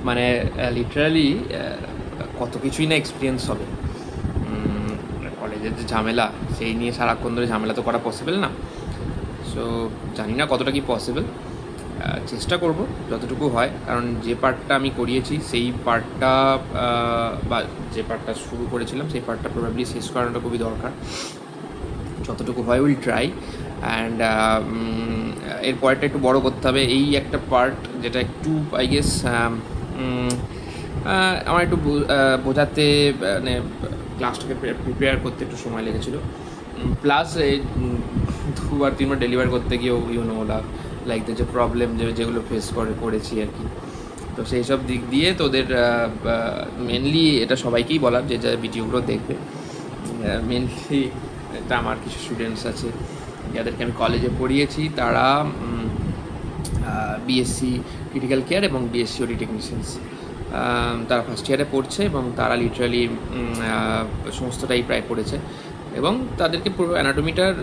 মানে লিটারালি কত কিছুই না এক্সপিরিয়েন্স হবে। কলেজের যে ঝামেলা, সেই নিয়ে সারাক্ষণ ধরে ঝামেলা তো করা পসিবল না। সো জানি না কতটা কি পসিবল, চেষ্টা করব যতটুকু হয়, কারণ যে পার্টটা আমি করিয়েছি সেই পার্টটা বা যে পার্টটা শুরু করেছিলাম সেই পার্টটা প্রবাবলি শেষ করানোটা খুবই দরকার। যতটুকু হয় উইল ট্রাই। অ্যান্ড এর পরেরটা একটু বড় করতে হবে। এই একটা পার্ট যেটা একটু আই গেস আমার একটু বোঝাতে, মানে ক্লাসটাকে প্রিপেয়ার করতে একটু সময় লেগেছিলো। প্লাস এই 2-3বার ডেলিভার করতে গিয়েও ওলা লাইক যে প্রবলেম যেগুলো ফেস করেছি আর কি। তো সেই সব দিক দিয়ে তোদের মেনলি এটা সবাইকেই বলার, যে যা ভিডিওগুলো দেখবে, মেনলি এটা আমার কিছু স্টুডেন্টস আছে যাদেরকে আমি কলেজে পড়িয়েছি, তারা বিএসসি ক্রিটিক্যাল কেয়ার এবং বিএসসি ওডি টেকনিশিয়ানস, তারা ফার্স্ট ইয়ারে পড়ছে এবং তারা লিটারালি সমস্তটাই প্রায় পড়েছে। এবং তাদেরকে পুরো অ্যানাটমিটার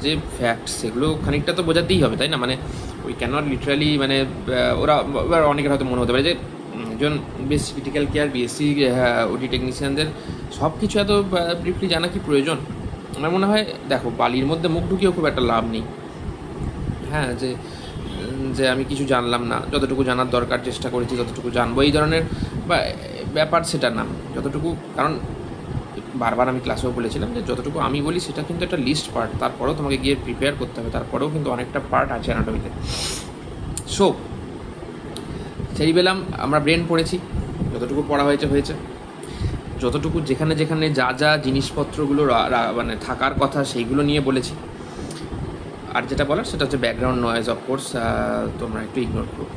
যে ফ্যাক্ট সেগুলো খানিকটা তো বোঝাতেই হবে, তাই না? মানে উই ক্যানট লিটারালি, মানে ওরা এবার অনেকের হয়তো মনে হতে পারে যে একজন বেশ ক্রিটিক্যাল কেয়ার বিএসসি ওডি টেকনিশিয়ানদের সব কিছু এত ব্রিফলি জানা কি প্রয়োজন? আমার মনে হয় দেখো, বালির মধ্যে মুখ ঢুকিয়েও খুব একটা লাভ নেই। হ্যাঁ, যে আমি কিছু জানলাম না, যতটুকু জানার দরকার চেষ্টা করেছি ততটুকু জানবো, এই ধরনের বা ব্যাপার সেটা না। যতটুকু, কারণ বারবার আমি ক্লাসেও বলেছিলাম যে যতটুকু আমি বলি সেটা কিন্তু একটা লিস্ট পার্ট, তারপরেও তোমাকে গিয়ে প্রিপেয়ার করতে হবে, তারপরেও কিন্তু অনেকটা পার্ট আছে অ্যানাটমিতে। সো সেরিবেলাম আমরা ব্রেন পড়েছি, যতটুকু পড়া হয়েছে, যতটুকু যেখানে যেখানে যা যা জিনিসপত্রগুলো মানে থাকার কথা সেইগুলো নিয়ে বলেছি। আর যেটা বলার সেটা হচ্ছে ব্যাকগ্রাউন্ড নয়েজ, অফকোর্স তোমরা একটু ইগনোর করো।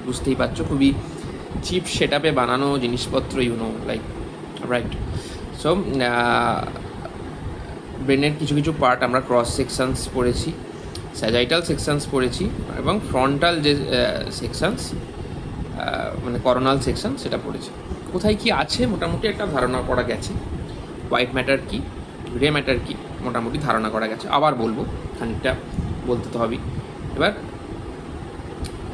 বুঝতেই পারছো, খুবই চিপ সেট আপে বানানো জিনিসপত্র, লাইক রাইট। সো ব্রেনের কিছু কিছু পার্ট আমরা ক্রস সেকশনস পড়েছি, স্যাজাইটাল সেকশনস পড়েছি, এবং ফ্রন্টাল যে সেকশনস মানে করোনাল সেকশন সেটা পড়েছি। কোথায় কি আছে মোটামুটি একটা ধারণা করা গেছে। হোয়াইট ম্যাটার কি, গ্রে ম্যাটার কি, মোটামুটি ধারণা করা গেছে। আবার বলবো, খানিকটা বলতে তো হবেই। এবার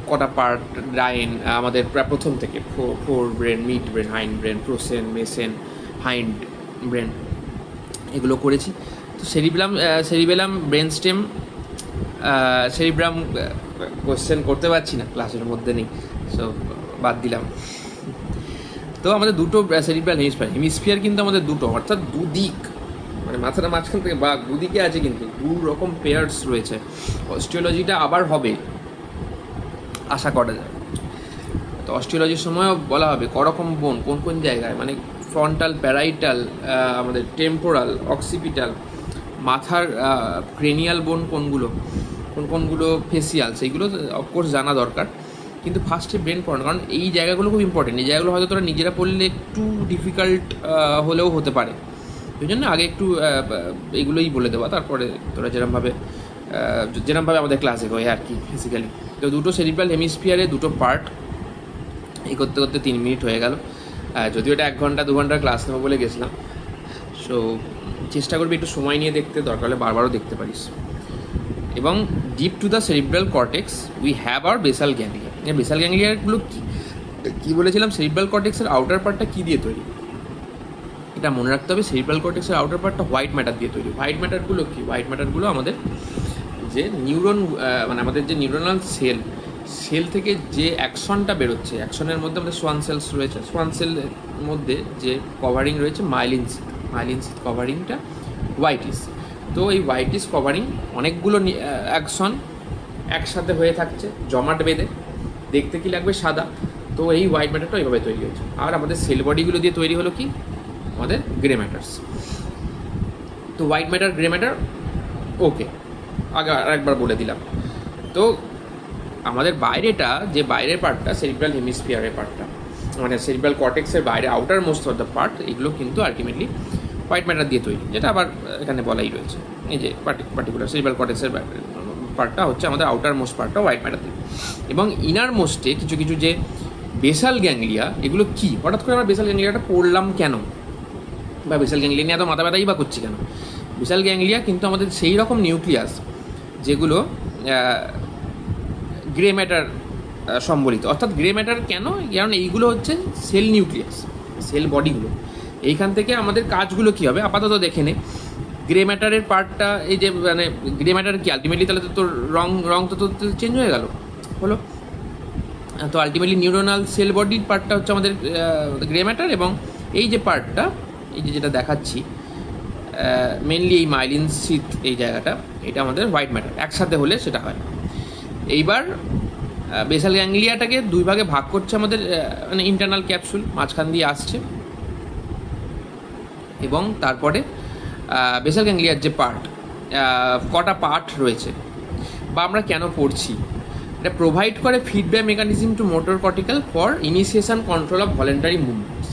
কটা পার্ট ব্রেন আমাদের প্রায় প্রথম থেকে forebrain, midbrain, hindbrain, প্রোসেন, মেসেন, হাইন্ড ব্রেন, এগুলো করেছি। তো cerebellum brainstem, cerebrum question করতে পারছি না, ক্লাসের মধ্যে নেই, সো বাদ দিলাম। তো আমাদের দুটো সেরিব্রাল হেমিস্ফিয়ার কিন্তু আমাদের দুটো, অর্থাৎ দুদিক, মানে মাথাটা মাঝখান থেকে বা দুদিকে আছে, কিন্তু দু রকম পেয়ার্স রয়েছে। অস্টিওলজিটা আবার হবে আশা করা যায়। তো অস্টিওলজির সময়ও বলা হবে করকম বোন কোন কোন জায়গায়, মানে ফ্রন্টাল, প্যারাইটাল, আমাদের টেম্পোরাল, অক্সিপিটাল, মাথার ক্রেনিয়াল বোন কোনগুলো ফেসিয়াল, সেইগুলো অফকোর্স জানা দরকার। কিন্তু ফার্স্টে ব্রেন পড়ানো, কারণ এই জায়গাগুলো খুব ইম্পর্টেন্ট। এই জায়গাগুলো হয়তো তোরা নিজেরা পড়লে একটু ডিফিকাল্ট হলেও হতে পারে, ওই জন্য আগে একটু এইগুলোই বলে দেওয়া, তারপরে তোরা যেরমভাবে আমাদের ক্লাসে হয় আর কি বেসিক্যালি। তো দুটো সেরিব্রাল হেমিস্ফিয়ারে দুটো পার্ট, এই করতে করতে 3 মিনিট হয়ে গেল। যদিও এটা 1 ঘন্টা 2 ঘন্টার ক্লাস নেবো বলে গেছিলাম। সো চেষ্টা করবি একটু সময় নিয়ে দেখতে, দরকার হলে বারবারও দেখতে পারিস। এবং deep to the cerebral cortex we have our basal ganglia. Basal গ্যাংলিয়াগুলো কী বলেছিলাম, সেরিব্রাল কর্টেক্সের আউটার পার্টটা কী দিয়ে তৈরি, এটা মনে রাখতে হবে। সেরিব্রাল কর্টেক্সের আউটার পার্টটা হোয়াইট ম্যাটার দিয়ে তৈরি। হোয়াইট ম্যাটারগুলো কি? হোয়াইট ম্যাটারগুলো আমাদের যে নিউরন, মানে আমাদের যে নিউরোনাল সেল থেকে যে অ্যাকশনটা বেরোচ্ছে, অ্যাকশনের মধ্যে আমাদের সোয়ান সেলস রয়েছে, সোয়ান সেলের মধ্যে যে কভারিং রয়েছে মাইলিন সিথ কভারিংটা হোয়াইটিস। তো এই হোয়াইটিস কভারিং অনেকগুলো অ্যাকশন একসাথে হয়ে থাকছে জমাট বেঁধে, দেখতে কি লাগবে সাদা। তো এই হোয়াইট ম্যাটারটা এইভাবে তৈরি হয়েছে। আর আমাদের সেল বডিগুলো দিয়ে তৈরি হলো কি, আমাদের গ্রে ম্যাটার্স। তো হোয়াইট ম্যাটার, গ্রে ম্যাটার, ওকে, আগে আরেকবার বলে দিলাম। তো আমাদের বাইরেটা, যে বাইরের পার্টটা সেরিব্রাল হেমিস্ফিয়ারের পার্টটা, মানে সেরিব্রাল কর্টেক্সের বাইরে outer most of the part, এগুলো কিন্তু আলটিমেটলি হোয়াইট ম্যাটার দিয়ে তৈরি, যেটা আবার এখানে বলাই রয়েছে। এই যে পার্টিকুলার সেরিব্রাল কর্টেক্সের পার্টটা হচ্ছে আমাদের আউটার মোস্ট পার্টটা হোয়াইট ম্যাটার দিয়ে। এবং ইনার মোস্টে কিছু কিছু যে বেসাল গ্যাংলিয়া, এগুলো কি, হঠাৎ করে আমরা বেসাল গ্যাংলিয়াটা পড়লাম কেন, বা বেসাল গ্যাংলিয়া নিয়ে এত মাথা ব্যথাই বা করছি কেন? বেসাল গ্যাংলিয়া কিন্তু আমাদের সেই রকম নিউক্লিয়াস যেগুলো গ্রে ম্যাটার সম্বলিত। অর্থাৎ গ্রে ম্যাটার কেন? কারণ এইগুলো হচ্ছে সেল নিউক্লিয়াস, সেল বডিগুলো। এইখান থেকে আমাদের কাজগুলো কী হবে আপাতত দেখে নে। গ্রে ম্যাটারের পার্টটা, এই যে মানে গ্রে ম্যাটার কি আলটিমেটলি, তাহলে তো তোর রং তো চেঞ্জ হয়ে গেল, হলো। তো আলটিমেটলি নিউরোনাল সেল বডির পার্টটা হচ্ছে আমাদের গ্রে ম্যাটার, এবং এই যে পার্টটা, এই যে যেটা দেখাচ্ছি মেনলি এই মাইলিন শীত, এই জায়গাটা, এটা আমাদের হোয়াইট ম্যাটার। একসাথে হলে সেটা হয়। এইবার বেসাল গ্যাংলিয়াটাকে দুই ভাগে ভাগ করছে আমাদের মানে ইন্টারনাল ক্যাপসুল, মাঝখান দিয়ে আসছে, এবং তারপরে বেসাল গ্যাংলিয়ার যে পার্ট, কটা পার্ট রয়েছে বা আমরা কেন পড়ছি, এটা প্রোভাইড করে feedback mechanism two motor cortical for initiation control of voluntary movements.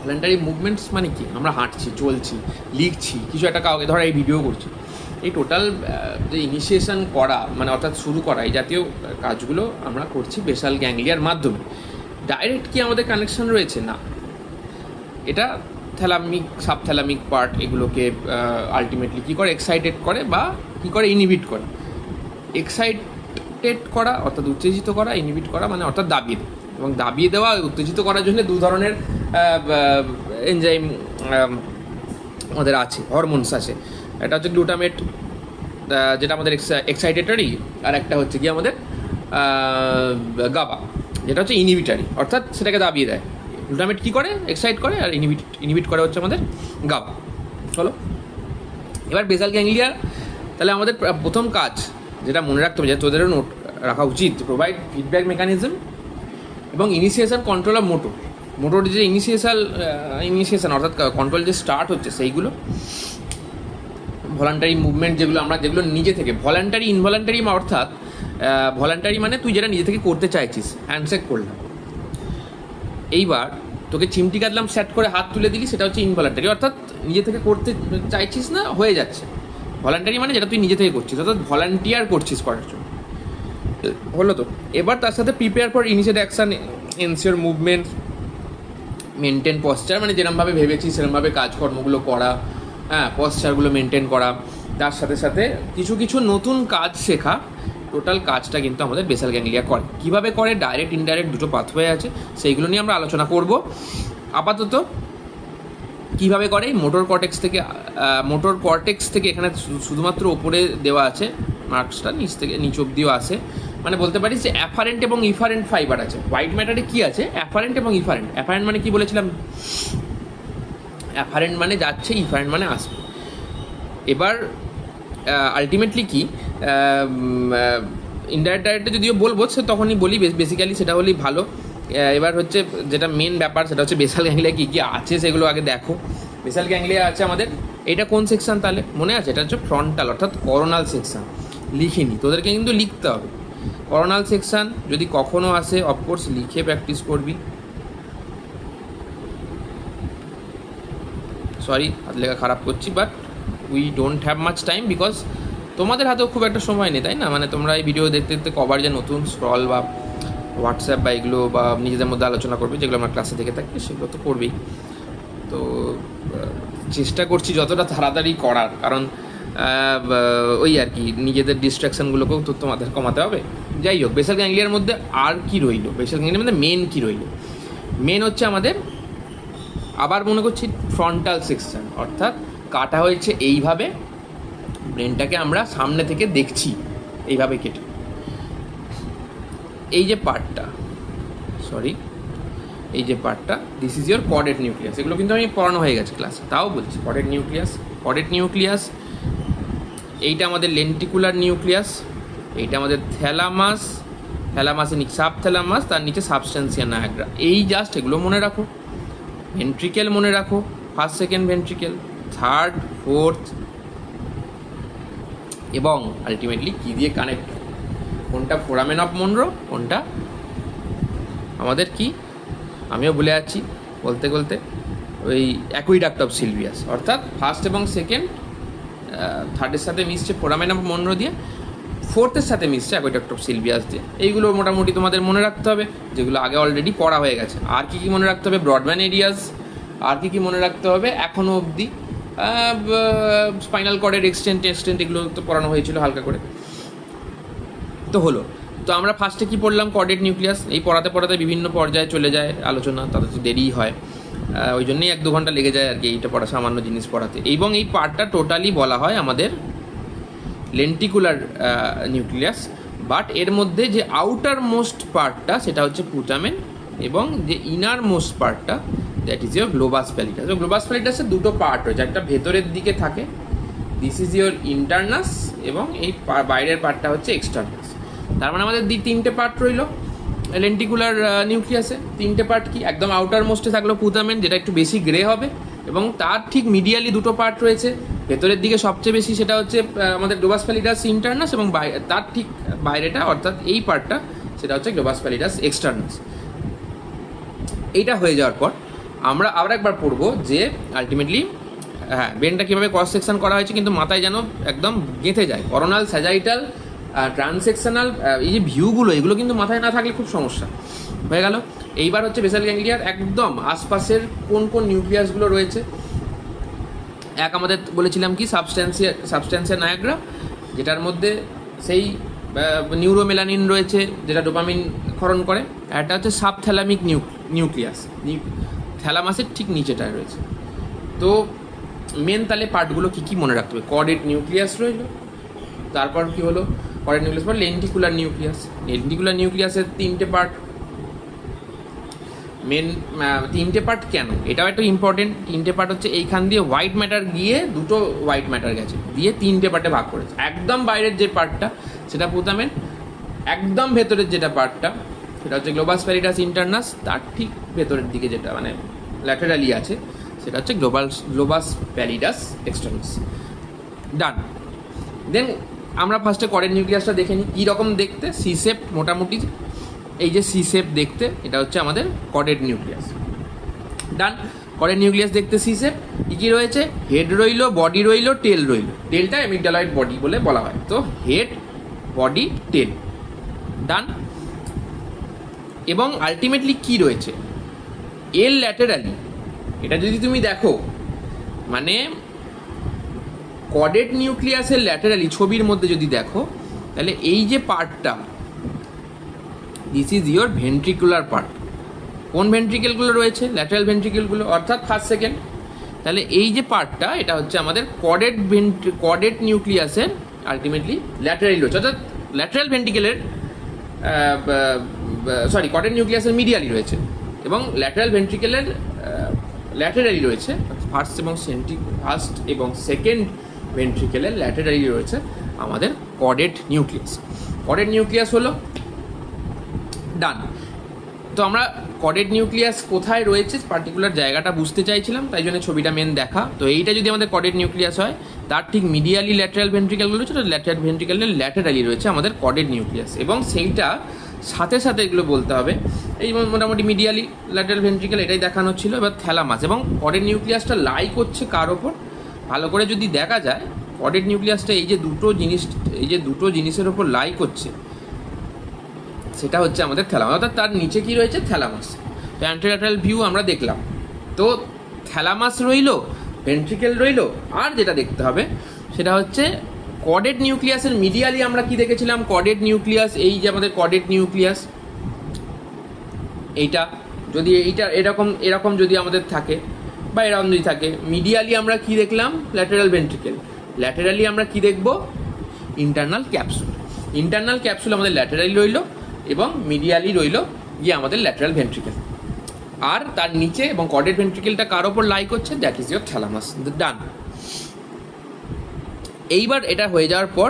Voluntary movements মানে কি? আমরা হাঁটছি, চলছি, লিখছি, কিছু একটা কাউকে ধরো এই ভিডিও করছি, এই টোটাল যে ইনিশিয়েশন করা মানে অর্থাৎ শুরু করা, এই জাতীয় কাজগুলো আমরা করছি বেসাল গ্যাংলিয়ার মাধ্যমে। ডাইরেক্ট কি আমাদের কানেকশন রয়েছে? না। এটা থ্যালামিক, সাবথ্যালামিক পার্ট এগুলোকে আলটিমেটলি কী করে? এক্সাইটেড করে বা কী করে? ইনহিবিট করে। এক্সাইটেড করা অর্থাৎ উত্তেজিত করা, ইনহিবিট করা মানে অর্থাৎ দাবিয়ে দেওয়া। এবং দাবিয়ে দেওয়া, উত্তেজিত করার জন্য দু ধরনের এনজাইম আমাদের আছে, হরমোনস আছে। এটা হচ্ছে গ্লুটামেট, যেটা আমাদের এক্সাইটেটরি, আর একটা হচ্ছে কি আমাদের গাবা, যেটা হচ্ছে ইনহিবিটারি, অর্থাৎ সেটাকে দাবিয়ে দেয়। গ্লুটামেট কী করে? এক্সাইট করে, আর ইনহিবিট করে হচ্ছে আমাদের গাবা। চলো এবার বেসাল গ্যাংলিয়া, তাহলে আমাদের প্রথম কাজ যেটা মনে রাখতে হবে, যেটা তোদেরও নোট রাখা উচিত, প্রোভাইড ফিডব্যাক মেকানিজম এবং ইনিশিয়েশন কন্ট্রোল অফ মোটর যে ইনিশিয়েশন অর্থাৎ কন্ট্রোল যে স্টার্ট হচ্ছে, সেইগুলো ভলান্টারি মুভমেন্ট যেগুলো নিজে থেকে, ভলান্টারি ইনভলান্টারি, অর্থাৎ ভলান্টারি মানে তুই যেটা নিজে থেকে করতে চাইছিস, হ্যান্ডশেক করলাম, এইবার তোকে চিমটি কাটলাম, সেট করে হাত তুলে দিলি, সেটা হচ্ছে ইনভলান্টারি, অর্থাৎ নিজে থেকে করতে চাইছিস না, হয়ে যাচ্ছে। ভলান্টারি মানে যেটা তুই নিজে থেকে করছিস, অর্থাৎ ভলান্টিয়ার করছিস করার জন্য, হলো তো। এবার তার সাথে prepare for initiate action, ensure movement, maintain posture, মানে যেরকমভাবে ভেবেছিস সেরকমভাবে কাজকর্মগুলো করা, হ্যাঁ, পশ্চারগুলো মেনটেন করা, তার সাথে সাথে কিছু কিছু নতুন কাজ শেখা। টোটাল কাজটা কিন্তু আমাদের বেসাল গ্যাংলিয়া করে। কীভাবে করে? ডাইরেক্ট ইনডাইরেক্ট দুটো পাথওয়ে আছে, সেইগুলো নিয়ে আমরা আলোচনা করব আপাতত। কীভাবে করে? মোটর কর্টেক্স থেকে এখানে শুধুমাত্র ওপরে দেওয়া আছে মার্কসটা, নিচ অব্দিও আছে, মানে বলতে পারিস যে অ্যাফারেন্ট এবং ইফারেন্ট ফাইবার আছে। হোয়াইট ম্যাটারে কি আছে? অ্যাফারেন্ট এবং ইফারেন্ট। অ্যাফারেন্ট মানে কি বলেছিলাম? অ্যাফারেন্ট মানে যাচ্ছে, ইফারেন্ট মানে আসবে। এবার আলটিমেটলি কি, ইনডাইরেক্টে যদিও বলবো, সে তখনই বলি, বেসিক্যালি সেটা হলেই ভালো। এবার হচ্ছে যেটা মেন ব্যাপার, সেটা হচ্ছে বেসাল গ্যাংলিয়া কী কী আছে সেগুলো আগে দেখো। বেসাল গ্যাংলিয়া আছে আমাদের, এটা কোন সেকশন তাহলে মনে আছে? এটা হচ্ছে ফ্রন্টাল অর্থাৎ করোনাল সেকশন। লিখিনি, তোদেরকে কিন্তু লিখতে হবে। করোনাল সেকশন যদি কখনো আসে, অফকোর্স লিখে প্র্যাকটিস করবি। সরি, হাত লেখা খারাপ করছি, but we don't have much time, because তোমাদের হাতেও খুব একটা সময় নেই, তাই না? মানে তোমরা এই ভিডিও দেখতে দেখতে কবার যে নতুন স্ক্রল বা হোয়াটসঅ্যাপ বা এগুলো বা নিজেদের মধ্যে আলোচনা করবে, যেগুলো আমরা ক্লাসে দেখে থাকি, সেগুলো তো করবেই। তো চেষ্টা করছি যতটা তাড়াতাড়ি করার, কারণ ওই আর কি, নিজেদের ডিস্ট্রাকশানগুলোকেও তো তোমাদের কমাতে হবে। যাই হোক, বেসাল গ্যাংলিয়ার মধ্যে আর কি রইল? বেসাল গ্যাংলিয়ার মধ্যে মেন কি রইল? মেন হচ্ছে আমাদের, আবার মনে করছি, ফ্রন্টাল সেকশন, অর্থাৎ কাটা হয়েছে এইভাবে, ব্রেনটাকে আমরা সামনে থেকে দেখছি এইভাবে কেটে। এই যে পার্টটা, এই যে পার্টটা, this is your chordate nucleus. এগুলো কিন্তু আমি পড়ানো হয়ে গেছে ক্লাসে, তাও বলছি। কর্ডেট নিউক্লিয়াস, এইটা আমাদের লেন্টিকুলার নিউক্লিয়াস, এইটা আমাদের থ্যালামাসের নিচে সাবথ্যালামাস, তার নিচে সাবস্টেন্সিয়া নায়াগ্রা। এই জাস্ট এগুলো মনে রাখো। ভেন্ট্রিকেল মনে রাখো, first second ventricle, third, fourth, এবং আলটিমেটলি কী দিয়ে কানেক্ট, কোনটা ফোরামেন অফ মনরো, কোনটা আমাদের কি, আমিও ভুলে যাচ্ছি বলতে বলতে, ওই অ্যাকুইডাক্ট অফ সিলভিয়াস, অর্থাৎ ফার্স্ট এবং সেকেন্ড, থার্ডের সাথে মিশছে ফোরামেন অফ মনরো দিয়ে, ফোর্থের সাথে মিশছে অ্যাকুইডাক্ট অফ সিলভিয়াস দিয়ে। এইগুলো মোটামুটি তোমাদের মনে রাখতে হবে, যেগুলো আগে অলরেডি পড়া হয়ে গেছে। আর কী কী মনে রাখতে হবে? Broadband areas. আর কী কী মনে রাখতে হবে এখনও অবধি? স্পাইনাল কর্ডের এক্সটেন্ট, এগুলো তো পড়ানো হয়েছিল হালকা করে, তো হলো। তো আমরা ফার্স্টে কি পড়লাম, কর্ডেট নিউক্লিয়াস। এই পড়াতে পড়াতে বিভিন্ন পর্যায়ে চলে যায় আলোচনা, তাতে তো দেরিই হয়, ওই জন্যই 1-2 ঘন্টা লেগে যায় আর কি এইটা পড়া, সামান্য জিনিস পড়াতে। এবং এই পার্টটা টোটালি বলা হয় আমাদের লেন্টিকুলার নিউক্লিয়াস, বাট এর মধ্যে যে আউটার মোস্ট পার্টটা সেটা হচ্ছে পুটামেন, এবং যে ইনার মোস্ট পার্টটা দ্যাট ইজ ইয়োর গ্লোবাস প্যালিটাস। তো গ্লোবাস প্যালিটাসের দুটো পার্ট রয়েছে, একটা ভেতরের দিকে থাকে, দিস ইজ ইয়োর ইন্টারনাস, এবং এই বাইরের পার্টটা হচ্ছে এক্সটার্নাস। তার মানে আমাদের 3টে পার্ট রইলো লেন্টিকুলার নিউক্লিয়াসে। 3টে পার্ট কি, একদম আউটার মোস্টে থাকলো পুটামেন, যেটা একটু বেশি গ্রে হবে, এবং তার ঠিক মিডিয়ালি 2টো পার্ট রয়েছে। ভেতরের দিকে সবচেয়ে বেশি সেটা হচ্ছে আমাদের গ্লোবাস প্যালিটাস ইন্টারনাস, এবং তার ঠিক বাইরেটা অর্থাৎ এই পার্টটা সেটা হচ্ছে গ্লোবাস প্যালিটাস এক্সটার্নাস। এইটা হয়ে যাওয়ার পর আমরা আবার একবার পড়বো যে আলটিমেটলি ব্রেনটা কীভাবে ক্রস সেকশন করা হয়েছে, কিন্তু মাথায় যেন একদম গেঁথে যায়। করোনাল, স্যাজাইটাল, ট্রান্সেকশনাল, এই যে ভিউগুলো, এগুলো কিন্তু মাথায় না থাকলে খুব সমস্যা হয়ে গেল। এইবার হচ্ছে বেসাল গ্যাংলিয়ার একদম আশপাশের কোন কোন নিউক্লিয়াসগুলো রয়েছে। আমাদের বলেছিলাম কি সাবস্ট্যান্সিয়া নায়াগ্রা, যেটার মধ্যে সেই নিউরোমেলানিন রয়েছে যেটা ডোপামিন ক্ষরণ করে। একটা হচ্ছে সাবথ্যালামিক নিউক্লিয়াস, থ্যালামাসের ঠিক নিচেটায় রয়েছে। তো মেন তাহলে পার্টগুলো কী মনে রাখতে হবে, কর্ডেট নিউক্লিয়াস রইল, তারপর কি হলো কর্ডেট নিউক্লিয়াস পর লেন্টিকুলার নিউক্লিয়াস। লেন্টিকুলার নিউক্লিয়াসের 3টে পার্ট, মেন 3টে পার্ট কেন, এটাও একটা ইম্পর্টেন্ট। 3টে পার্ট হচ্ছে এইখান দিয়ে হোয়াইট ম্যাটার গিয়ে 2টো হোয়াইট ম্যাটার গেছে, দিয়ে 3টে পার্টে ভাগ করেছে। একদম বাইরের যে পার্টটা সেটা পুটামেন, একদম ভেতরের যেটা পার্টটা সেটা হচ্ছে গ্লোবাস প্যালিটাস ইন্টারনাস, তার ঠিক ভেতরের দিকে যেটা মানে ল্যাটেরালি আছে সেটা হচ্ছে গ্লোবাস প্যালিটাস এক্সটার্নাস। ডান। দেন আমরা ফার্স্টে কর্ডেট নিউক্লিয়াসটা দেখে নিই কীরকম দেখতে। সি শেপ মোটামুটি, এই যে সি শেপ দেখতে, এটা হচ্ছে আমাদের কর্ডেট নিউক্লিয়াস। ডান। কর্ডেট নিউক্লিয়াস দেখতে সি শেপ, কী রয়েছে, হেড রইল, বডি রইল, টেল রইল। টেলটা অ্যামিগডালয়েড বডি বলে বলা হয়, তো হেড, বডি, টেল। ডান। এবং আলটিমেটলি কি রয়েছে, এর ল্যাটেরালি, এটা যদি তুমি দেখো মানে কর্ডেট নিউক্লিয়াসের ল্যাটেরালি ছবির মধ্যে যদি দেখো, তাহলে এই যে পার্টটা, this is your ventricular part. কোন ভেন্ট্রিকেলগুলো রয়েছে, ল্যাটেরাল ভেন্ট্রিকেলগুলো, অর্থাৎ ফার্স্ট সেকেন্ড। তাহলে এই যে পার্টটা, এটা হচ্ছে আমাদের কর্ডেট নিউক্লিয়াসের আলটিমেটলি ল্যাটেরালি রয়েছে, অর্থাৎ ল্যাটেরাল ভেন্ট্রিকেলের কর্ডেট নিউক্লিয়াসের মিডিয়ালি রয়েছে, এবং ল্যাটেরাল ভেন্ট্রিকেলের ল্যাটেরালি রয়েছে। ফার্স্ট এবং সেকেন্ড ভেন্ট্রিকেলের ল্যাটেরালি রয়েছে আমাদের কর্ডেট নিউক্লিয়াস। কর্ডেট নিউক্লিয়াস হলো ডান। তো আমরা কর্ডেট নিউক্লিয়াস কোথায় রয়েছে পার্টিকুলার জায়গাটা বুঝতে চাইছিলাম, তাই জন্য ছবিটা মেন দেখা। তো এইটা যদি আমাদের কর্ডেট নিউক্লিয়াস হয়, তার ঠিক মিডিয়ালি ল্যাটেরাল ভেন্ট্রিকেলগুলো রয়েছে, তো ল্যাটেরাল ভেন্ট্রিকেলের ল্যাটেরালি রয়েছে আমাদের কর্ডেট নিউক্লিয়াস। এবং সেইটা সাথে সাথে এগুলো বলতে হবে, এই মোটামুটি মিডিয়ালি ল্যাটেরাল ভেন্ট্রিকেল এটাই দেখানো ছিল। এবার থ্যালামাস, এবং কর্ডেট নিউক্লিয়াসটা লাই করছে কার ওপর, ভালো করে যদি দেখা যায় কর্ডেট নিউক্লিয়াসটা এই যে দুটো জিনিসের ওপর লাই করছে, সেটা হচ্ছে আমাদের থ্যালামাস, অর্থাৎ তার নিচে কি রয়েছে, থ্যালামাস। তো অ্যান্টেরোল্যাটারাল ভিউ আমরা দেখলাম, তো থ্যালামাস রইল, ভেন্ট্রিকেল রইল, আর যেটা দেখতে হবে সেটা হচ্ছে কর্ডেট নিউক্লিয়াসের মিডিয়ালি আমরা কি দেখেছিলাম, কর্ডেট নিউক্লিয়াস, এই যে আমাদের কর্ডেট নিউক্লিয়াস, এইটা যদি এরকম যদি আমাদের থাকে, বা এরকম যদি থাকে, মিডিয়ালি আমরা কি দেখলাম, ল্যাটেরাল ভেন্ট্রিকেল, ল্যাটেরালি আমরা কি দেখব, ইন্টারনাল ক্যাপসুল। ইন্টারনাল ক্যাপসুল আমাদের ল্যাটেরালি রইল, এবং মিডিয়ালি রইল গিয়ে আমাদের ল্যাটেরাল ভেন্ট্রিকেল। আর তার নিচে এবং কর্ডেট ভেন্ট্রিকেলটা কার ওপর লাই করছে, দ্যাট ইজ ইয়োর থ্যালামাস। ডান। এইবার এটা হয়ে যাওয়ার পর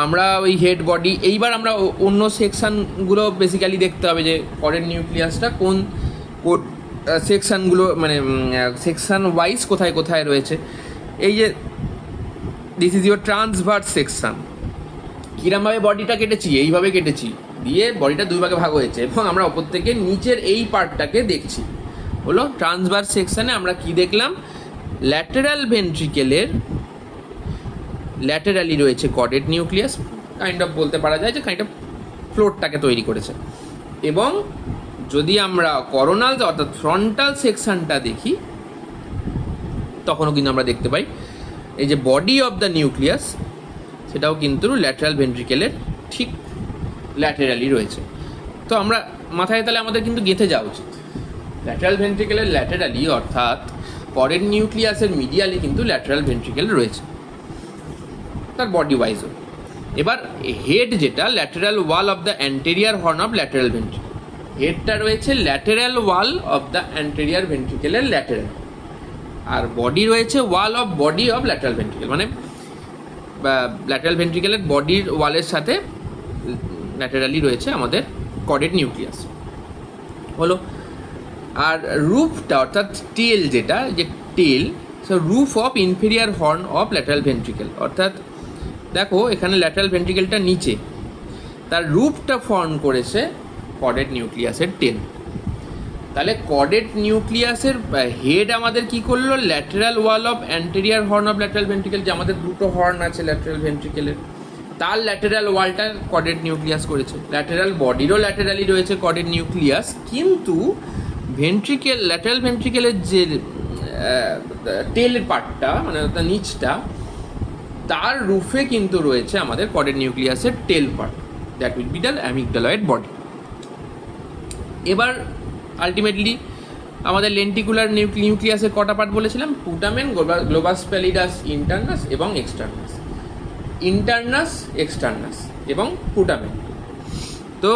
আমরা ওই হেড, বডি, এইবার আমরা অন্য সেকশানগুলো বেসিক্যালি দেখতে হবে যে কর্ডেট নিউক্লিয়াসটা কোন সেকশানগুলো মানে সেকশান ওয়াইজ কোথায় কোথায় রয়েছে। এই যে this is your transverse section. কীরমভাবে বডিটা কেটেছি, এইভাবে কেটেছি, দিয়ে বডিটা 2 ভাগে ভাগ হয়েছে, এবং আমরা ওপর থেকে নিচের এই পার্টটাকে দেখছি। হলো ট্রান্সভার্স সেকশানে আমরা কি দেখলাম, ল্যাটেরাল ভেন্ট্রিকেলের ল্যাটেরালি রয়েছে কর্ডেট নিউক্লিয়াস, কাইন্ড অফ বলতে পারা যায় যে কাইন্ড অফ ফ্লোরটাকে তৈরি করেছে। এবং যদি আমরা করোনাল অর্থাৎ ফ্রন্টাল সেকশনটা দেখি, তখনও কিন্তু আমরা দেখতে পাই এই যে বডি অফ দ্য নিউক্লিয়াস, সেটাও কিন্তু ল্যাটেরাল ভেন্ট্রিকেলের ঠিক ল্যাটেরালি রয়েছে। তো আমরা মাথায় তাহলে আমাদের কিন্তু গেঁথে যাওয়া উচিত, ল্যাটেরাল ভেন্ট্রিকেলের ল্যাটেরালি অর্থাৎ কর্ডের নিউক্লিয়াসের মিডিয়ালি কিন্তু ল্যাটেরাল ভেন্ট্রিকেল রয়েছে তার বডি ওয়াইজও। এবার হেড যেটা lateral wall of the anterior horn of lateral ventricle, হেডটা রয়েছে lateral wall of the anterior ভেন্ট্রিকেলের ল্যাটেরাল, আর বডি রয়েছে wall of body of lateral ventricle, মানে ল্যাটেরাল ভেন্ট্রিকেলের বডির ওয়ালের সাথে ল্যাটেরালি রয়েছে আমাদের কর্ডেড নিউক্লিয়াস হলো। আর রুফটা অর্থাৎ টেল যেটা, যে tail roof of inferior horn of lateral ventricle, অর্থাৎ দেখো এখানে ল্যাটেরাল ভেন্ট্রিকেলটা নিচে, তার রুফটা ফর্ম করেছে কর্ডেড নিউক্লিয়াসের টেল। তাহলে কর্ডেড নিউক্লিয়াসের হেড আমাদের কি করলো, lateral wall of anterior horn of lateral ventricle, যে আমাদের দুটো হর্ন আছে ল্যাটেরাল ভেন্ট্রিকেলের, তার ল্যাটেরাল ওয়ালটা কর্ডেড নিউক্লিয়াস করেছে। ল্যাটেরাল বডিরও ল্যাটেরালি রয়েছে কর্ডেড নিউক্লিয়াস, কিন্তু ভেন্ট্রিকেল ল্যাটেরাল ভেন্ট্রিকেলের যে টেল পার্টটা মানে তার নিচটা, তার রুফে কিন্তু রয়েছে আমাদের কর্ডেড নিউক্লিয়াসের tail part, that will be the amygdaloid body. এবার আলটিমেটলি আমাদের লেন্টিকুলার নিউক্লিয়াসের কটা পার্ট বলেছিলাম, পুটামেন, গ্লোবাস প্যালিডাস ইন্টারনাস এবং এক্সটার্নাস, ইন্টারনাস এক্সটার্নাস এবং পুটামেন। তো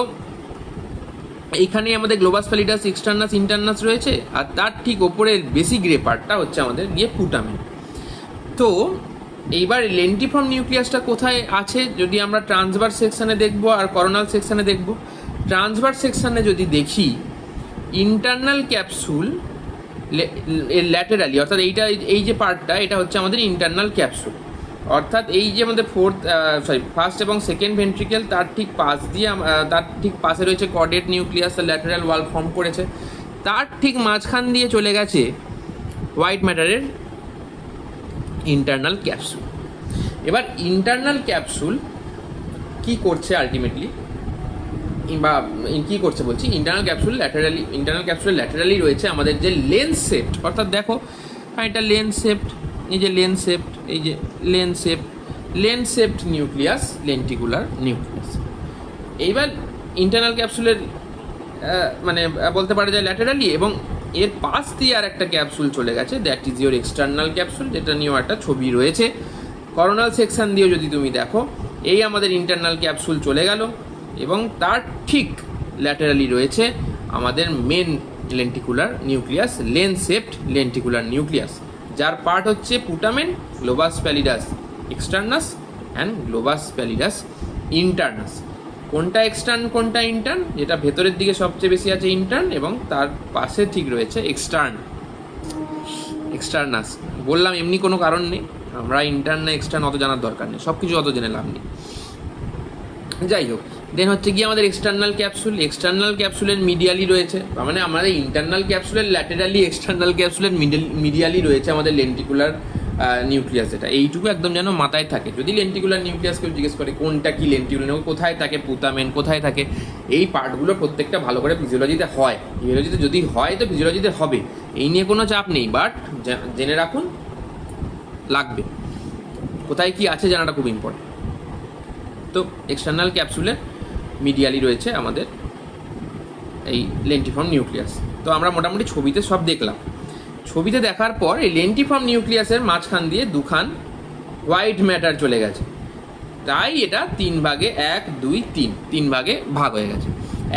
এইখানে আমাদের গ্লোবাস প্যালিডাস এক্সটার্নাস ইন্টারনাস রয়েছে, আর তার ঠিক ওপরের বেসিক গ্রে পার্টটা হচ্ছে আমাদের গিয়ে পুটামেন। তো এইবার লেন্টিফর্ম নিউক্লিয়াসটা কোথায় আছে যদি আমরা ট্রান্সভার্স সেকশানে দেখবো আর করোনাল সেকশানে দেখবো। ট্রান্সভার্স সেকশানে যদি দেখি, ইন্টারনাল ক্যাপসুল ল্যাটেরালি, অর্থাৎ এই যে পার্টটা এটা হচ্ছে আমাদের ইন্টারনাল ক্যাপসুল, অর্থাৎ এই যে আমাদের ফার্স্ট এবং সেকেন্ড ভেন্ট্রিকেল, তার ঠিক পাশ দিয়ে তার ঠিক পাশে রয়েছে কর্ডেড নিউক্লিয়াস, ল্যাটেরাল ওয়াল ফর্ম করেছে, তার ঠিক মাঝখান দিয়ে চলে গেছে হোয়াইট ম্যাটারের ইন্টারনাল ক্যাপসুল। এবার ইন্টারনাল ক্যাপসুল কি করছে আলটিমেটলি, বা কী করছে বলছি, ইন্টারনাল ক্যাপসুলের ল্যাটেরালি রয়েছে আমাদের যে লেন্স শেপড, অর্থাৎ দেখো এটা লেন্স শেপড, এই যে লেন্স শেপড, এই যে lens shaped nucleus, lenticular nucleus. এইবার ইন্টারনাল ক্যাপসুলের মানে বলতে পারা যায় ল্যাটেরালি, এবং এর পাশ দিয়ে আর একটা ক্যাপসুল চলে গেছে, that is your external capsule, যেটা নিয়েও একটা ছবি রয়েছে। করোনাল সেকশন দিয়েও যদি তুমি দেখো, এই আমাদের ইন্টারনাল ক্যাপসুল চলে গেল, এবং তার ঠিক ল্যাটেরালি রয়েছে আমাদের main lenticular nucleus, lens shaped lenticular nucleus, যার পার্ট হচ্ছে putamen, globus pallidus externus and globus pallidus internus. কোনটা এক্সটার্ন কোনটা ইন্টার্ন, যেটা ভেতরের দিকে সবচেয়ে বেশি আছে ইন্টার্ন, এবং তার পাশে ঠিক রয়েছে এক্সটার্নাস। বললাম এমনি কোনো কারণ নেই, আমরা ইন্টার্ন না এক্সটার্ন অত জানার দরকার নেই, সব কিছু অত জেনে লাভ নেই। যাই হোক, দেন হচ্ছে কি আমাদের এক্সটার্নাল ক্যাপসুলের মিডিয়ালি রয়েছে, মানে আমাদের ইন্টারনাল ক্যাপসুলের ল্যাটেরালি, এক্সটার্নাল ক্যাপসুলের মিডিয়ালি রয়েছে আমাদের লেন্টিকুলার নিউক্লিয়াস, যেটা এইটুকু একদম যেন মাথায় থাকে। যদি লেন্টিকুলার নিউক্লিয়াস কেউ জিজ্ঞেস করে কোনটা কি লেন্টিকুলার, কোথায় থাকে পুটামেন, কোথায় থাকে, এই পার্টগুলো প্রত্যেকটা ভালো করে ফিজিওলজিতে হয়, ফিজিওলজিতে যদি হয় তো ফিজিওলজিতে হবে, এই নিয়ে কোনো চাপ নেই, বাট জেনে রাখুন লাগবে, কোথায় কি আছে জানাটা খুব ইম্পর্টেন্ট। তো এক্সটার্নাল ক্যাপসুলের মিডিয়ালি রয়েছে আমাদের এই লেন্টিফর্ম নিউক্লিয়াস। তো আমরা মোটামুটি ছবিতে সব দেখলাম। ছবিতে দেখার পর এই লেন্টিফর্ম নিউক্লিয়াসের মাঝখান দিয়ে দুখান হোয়াইট ম্যাটার চলে গেছে, তাই এটা 3 ভাগে 1 2 3 3 ভাগে ভাগ হয়ে গেছে।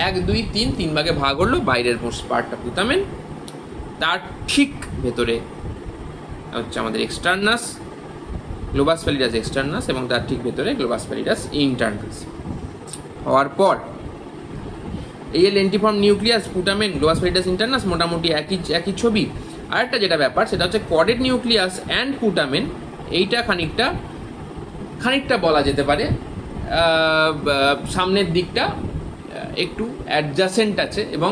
1 2 3 3 ভাগে ভাগ হলো, বাইরের পার্টটা পুটামেন, তার ঠিক ভেতরে হচ্ছে আমাদের এক্সটার্নাস, গ্লোবাস প্যালিডাস এক্সটার্নাস, এবং তার ঠিক ভেতরে গ্লোবাস প্যালিডাস ইন্টারনাস। হওয়ার পর এই যে lentiform nucleus, putamen, globus pallidus ইন্টারনাস মোটামুটি একই ছবি। আরেকটা যেটা ব্যাপার সেটা হচ্ছে কর্ডেড নিউক্লিয়াস অ্যান্ড পুটামেন, এইটা খানিকটা বলা যেতে পারে সামনের দিকটা একটু অ্যাডজাসেন্ট আছে এবং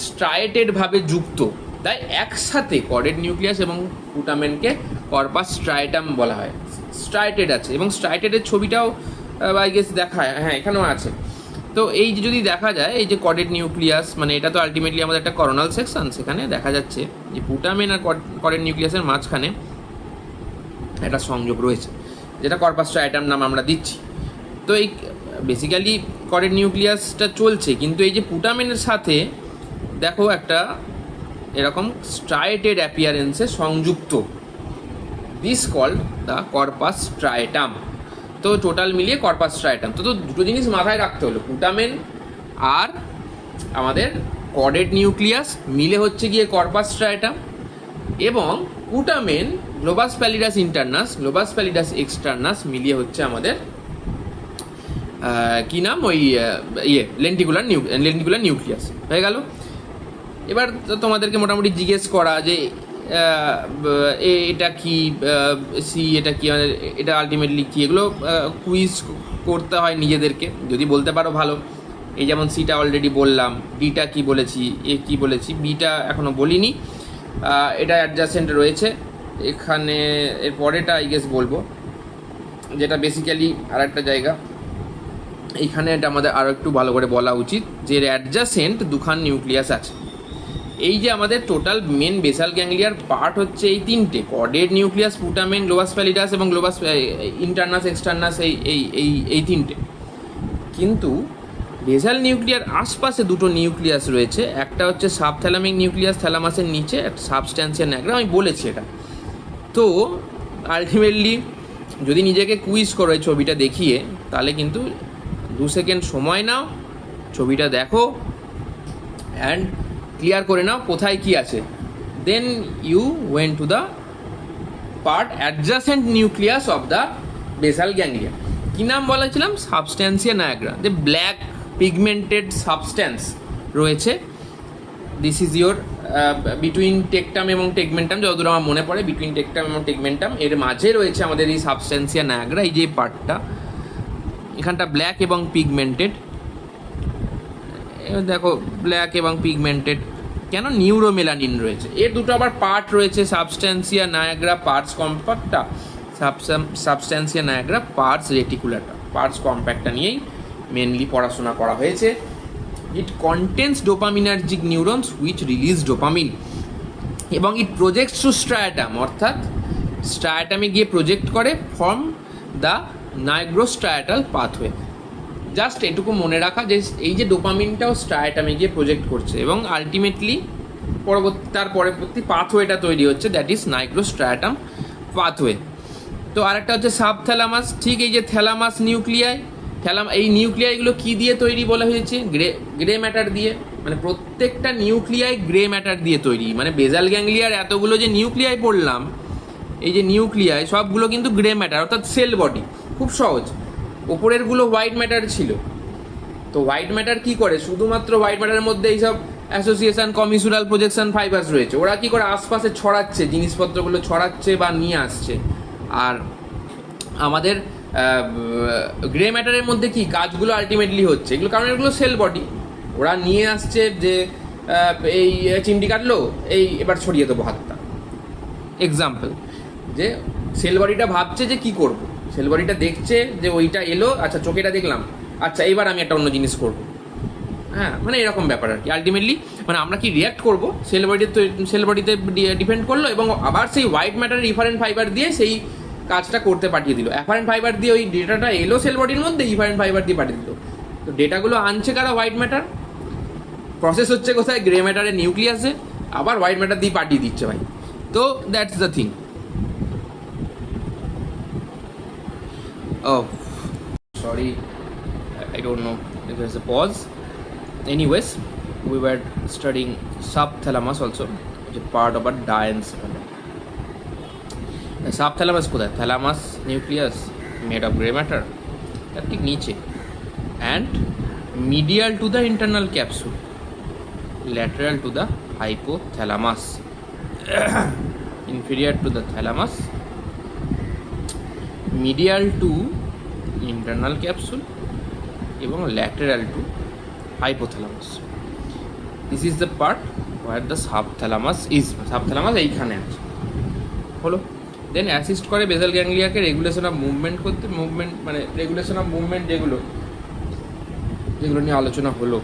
স্ট্রাইটেডভাবে যুক্ত, তাই একসাথে কর্ডেড নিউক্লিয়াস এবং পুটামেনকে কর্পাস স্ট্রাইটাম বলা হয়। স্ট্রাইটেড আছে, এবং স্ট্রাইটেডের ছবিটাও আই গেস দেখায়, হ্যাঁ এখানেও আছে। তো এই যে যদি দেখা যায়, এই যে কর্ডেড নিউক্লিয়াস, মানে এটা তো আলটিমেটলি আমাদের একটা করোনাল সেকশন, সেখানে দেখা যাচ্ছে যে পুটামেন আর কর্ডেড নিউক্লিয়াসের মাঝখানে একটা সংযোগ রয়েছে, যেটা কর্পাস স্ট্রাইটাম নাম আমরা দিচ্ছি। তো এই বেসিক্যালি কর্ডেড নিউক্লিয়াসটা চলছে, কিন্তু এই যে পুটামেনের সাথে দেখো একটা এরকম স্ট্রাইটেড অ্যাপিয়ারেন্সে সংযুক্ত, this called the corpus striatum. তো টোটাল মিলিয়ে কর্পাস স্ট্রাইটাম। তো দুটো জিনিস মাথায় রাখতে হলো, পুটামেন আর আমাদের কর্ডেড নিউক্লিয়াস মিলে হচ্ছে গিয়ে কর্পাস স্ট্রাইটাম, এবং putamen globus pallidus ইন্টারনাস Globus pallidus এক্সটার্নাস মিলিয়ে হচ্ছে আমাদের কি নাম, ওই লেন্টিকুলার নিউক্লিয়াস হয়ে গেল। এবার তোমাদেরকে মোটামুটি জিজ্ঞেস করা যে এটা কি, সি এটা কি, এটা আলটিমেটলি কি, এগুলো কুইজ করতে হয় নিজেদেরকে, যদি বলতে পারো ভালো। এই যেমন সিটা অলরেডি বললাম, ডিটা কি বলেছি, এ কি বলেছি, বিটা এখনও বলিনি। এটা অ্যাডজাসেন্ট রয়েছে এখানে, এর পরেটা আই গেস বলবো, যেটা বেসিক্যালি আর একটা জায়গা। এইখানে এটা আমাদের আরও একটু ভালো করে বলা উচিত যে অ্যাডজাসেন্ট দুখান নিউক্লিয়াস আছে। এই যে আমাদের টোটাল মেন বেসাল গ্যাংলিয়ার পার্ট হচ্ছে এই তিনটে, কর্ডেড নিউক্লিয়াস, পুটামেন, গ্লোবাস প্যালিডাস এবং গ্লোবাস ইন্টারনাস এক্সটার্নাস, এই তিনটে। কিন্তু বেসাল নিউক্লিয়ার আশপাশে দুটো নিউক্লিয়াস রয়েছে, একটা হচ্ছে সাবথ্যালামিক নিউক্লিয়াস থ্যালামাসের নিচে, একটা সাবস্ট্যান্সিয়া ন্যাগ্রা, আমি বলেছি এটা। তো আলটিমেটলি যদি নিজেকে কুইজ করো এই ছবিটা দেখিয়ে, তাহলে কিন্তু 2 সেকেন্ড সময় নাও, ছবিটা দেখো অ্যান্ড ক্লিয়ার করে নাও কোথায় কি আছে, then you went to the part adjacent nucleus of the basal ganglia. কী নাম বলেছিলাম? Substantia nigra. যে ব্ল্যাক পিগমেন্টেড সাবস্ট্যান্স রয়েছে, this is your between tectum এবং টেগমেন্টাম, যতদূর আমার মনে পড়ে বিটুইন টেকটাম এবং টেগমেন্টাম, এর মাঝে রয়েছে আমাদের এই সাবস্ট্যান্সিয়া নায়াগ্রা। এই যে পার্টটা এখানটা ব্ল্যাক এবং পিগমেন্টেড, দেখো ব্ল্যাক এবং পিগমেন্টেড কেন, নিউরোমেলানিন রয়েছে। এর দুটো আবার পার্ট রয়েছে, সাবস্ট্যান্সিয়া নায়াগ্রা পার্টস কম্প্যাক্টটা, সাবস্ট্যান্সিয়া নায়াগ্রা পার্টস রেটিকুলারটা। পার্টস কম্প্যাক্টটা নিয়েই মেনলি পড়াশোনা করা হয়েছে। It contains dopaminergic neurons which release dopamine, এবং ইট প্রজেক্টস টু স্ট্রায়াটাম, অর্থাৎ স্ট্রায়াটামে গিয়ে প্রজেক্ট করে ফর্ম দ্য নাইগ্রোস্ট্রায়াটাল পাথওয়ে। জাস্ট এটুকু মনে রাখা যে এই যে ডোপামিনটাও স্ট্রায়াটামে গিয়ে প্রজেক্ট করছে, এবং আলটিমেটলি তার পরবর্তী পাথওয়েটা তৈরি হচ্ছে, দ্যাট ইজ নাইগ্রোস্ট্রায়াটাম পাথওয়ে। তো আরেকটা হচ্ছে সাবথ্যালামাস। ঠিক এই যে থ্যালামাস নিউক্লিয়াই, এই নিউক্লিয়াইগুলো কী দিয়ে তৈরি বলা হয়েছে? গ্রে ম্যাটার দিয়ে, মানে প্রত্যেকটা নিউক্লিয়াই গ্রে ম্যাটার দিয়ে তৈরি। মানে বেসাল গ্যাংলিয়ার এতগুলো যে নিউক্লিয়াই পড়লাম, এই যে নিউক্লিয়াই সবগুলো কিন্তু গ্রে ম্যাটার, অর্থাৎ সেল বডি। খুব সহজ। ওপরেরগুলো হোয়াইট ম্যাটার ছিল। তো হোয়াইট ম্যাটার কি করে? শুধুমাত্র হোয়াইট ম্যাটারের মধ্যে এইসব অ্যাসোসিয়েশন, কমিসুরাল, প্রজেকশন ফাইবার্স রয়েছে। ওরা কি করে? আশপাশে ছড়াচ্ছে, জিনিসপত্রগুলো ছড়াচ্ছে বা নিয়ে আসছে। আর আমাদের গ্রে ম্যাটারের মধ্যে কি কাজগুলো আলটিমেটলি হচ্ছে, এগুলো কারণ এগুলো সেল বডি। ওরা নিয়ে আসছে যে এই চিমটি কাটলো, এই এবার ছড়িয়ে দেবো হাতটা, এক্সাম্পল। যে সেল বডিটা ভাবছে যে কি করব, সেল বডিটা দেখছে যে ওইটা এলো, আচ্ছা চোখেটা দেখলাম, আচ্ছা এবার আমি একটা অন্য জিনিস করব। হ্যাঁ, মানে এরকম ব্যাপার আর কি। আলটিমেটলি মানে আমরা কি রিয়াক্ট করবো সেল বডিতে ডিপেন্ড করলো, এবং আবার সেই হোয়াইট ম্যাটারের ইফারেন্ট ফাইবার দিয়ে সেই কাজটা করতে পাঠিয়ে দিল। অ্যাফারেন্ট ফাইবার দিয়ে ওই ডেটাটা এলো সেল বডির মধ্যে, ইফারেন্ট ফাইবার দিয়ে পাঠিয়ে দিল। তো ডেটাগুলো আনছে কারা? White matter. প্রসেস হচ্ছে কোথায়? গ্রে ম্যাটারের নিউক্লিয়াসে, আবার হোয়াইট ম্যাটার দিয়ে পাঠিয়ে দিচ্ছে ভাই। তো that's the thing. Oh, sorry, I don't know if there's a pause. Anyways, we were studying subthalamus also, which is part of a diencephalon. The subthalamus কোথায়? Thalamus nucleus made of gray matter, তার ঠিক নিচে, and medial to the internal capsule, lateral to the hypothalamus, inferior to the thalamus, medial to internal capsule এবং lateral to hypothalamus. This is the part where the subthalamus is. Subthalamus এইখানে আছে, হলো। Then assist করে basal গ্যাংলিয়াকে regulation of movement করতে। Movement মানে regulation of movement যেগুলো নিয়ে আলোচনা হলো,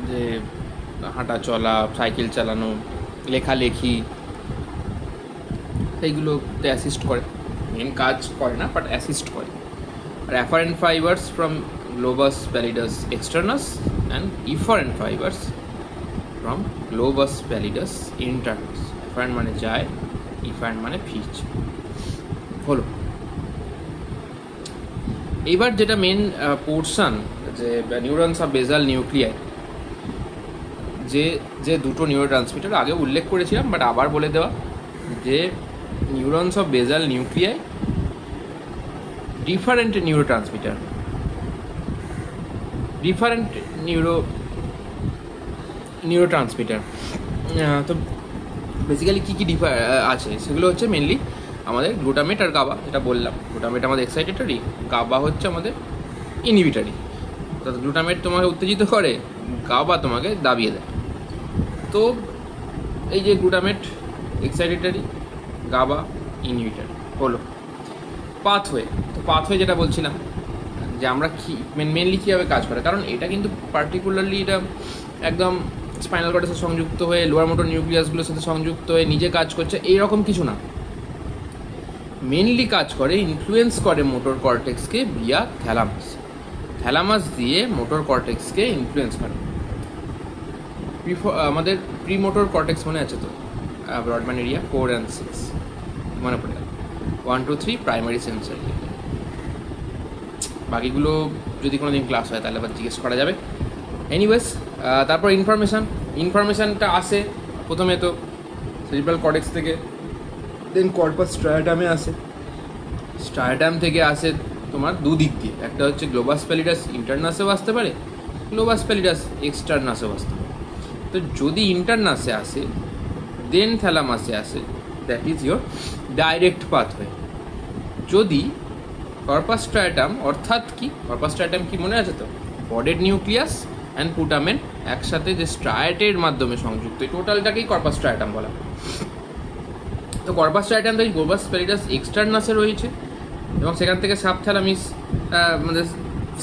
যে হাঁটা চলা, সাইকেল চালানো, লেখালেখি, এইগুলোতে অ্যাসিস্ট করে। মেন কাজ করে না, বাট অ্যাসিস্ট করে। আর afferent fibers from globus pallidus externus and efferent fibers from globus pallidus internus. afferent মানে যায়, efferent মানে ফিচ। হলো এইবার যেটা মেন পোর্শন, যে নিউরনস অফ বেসাল নিউক্লিয়াই, যে দুটো নিউরো ট্রান্সমিটার আগে উল্লেখ করেছিলাম, বাট আবার বলে দেওয়া, যে neurons of basal nuclei different neuro transmitter, different neuro transmitter. তো বেসিক্যালি কী কী আছে সেগুলো হচ্ছে মেনলি আমাদের গ্লুটামেট আর গাবা, যেটা বললাম। গ্লুটামেট আমাদের এক্সাইটেটরি, গাবা হচ্ছে আমাদের ইনহিবিটরি। অর্থাৎ গ্লুটামেট তোমাকে উত্তেজিত করে, গাবা তোমাকে দাবিয়ে দেয়। তো এই যে গ্লুটামেট এক্সাইটেটরি, গাবা ইনহিবিটরি হলো। পাথওয়ে, তো পাথওয়ে যেটা বলছিলাম, যে আমরা কি মেনলি কীভাবে কাজ করে, কারণ এটা কিন্তু পার্টিকুলারলি এটা একদম স্পাইনাল কর্ডের সাথে সংযুক্ত হয়ে লোয়ার মোটর নিউক্লিয়াসগুলোর সাথে সংযুক্ত হয়ে নিজে কাজ করছে এইরকম কিছু না। মেনলি কাজ করে, ইনফ্লুয়েন্স করে মোটর কর্টেক্সকে ভিয়া থ্যালামাস। থ্যালামাস দিয়ে মোটর কর্টেক্সকে ইনফ্লুয়েন্স করে। আমাদের প্রি মোটর কর্টেক্স মনে আছে তো, ব্রডব্যান্ড এরিয়া 4 and 6 মনে পড়ে গেল। 1, 2, 3 প্রাইমারি সেন্সরি। বাকিগুলো যদি কোনো দিন ক্লাস হয় তাহলে আবার জিজ্ঞেস করা যাবে। এনিওয়েজ, তারপর ইনফরমেশানটা আসে প্রথমে তো সেরিব্রাল কর্টেক্স থেকে, দেন কর্পাস স্ট্রাটামে আসে। স্ট্রাটাম থেকে আসে তোমার দুদিক দিয়ে, একটা হচ্ছে গ্লোবাস প্যালিডাস ইন্টারনাসেও আসতে পারে, গ্লোবাস প্যালিডাস এক্সটার্নাসেও আসতে পারে। তো যদি ইন্টারনাসে আসে দেন থ্যালামাসে আসে, that is your direct pathway. যদি কর্পাস স্ট্রাটাম, অর্থাৎ কি কর্পাস স্ট্রাটাম কি মনে আছে তো, বডেড নিউক্লিয়াস অ্যান্ড পুটামেন একসাথে যে স্ট্রায়াটের মাধ্যমে সংযুক্ত, এই টোটালটাকেই কর্পাস স্ট্রাটাম বলা। তো কর্পাস স্ট্রাটাম থেকে গ্লোবাস প্যালিডাস এক্সটার্নাসে রয়েছে, এবং সেখান থেকে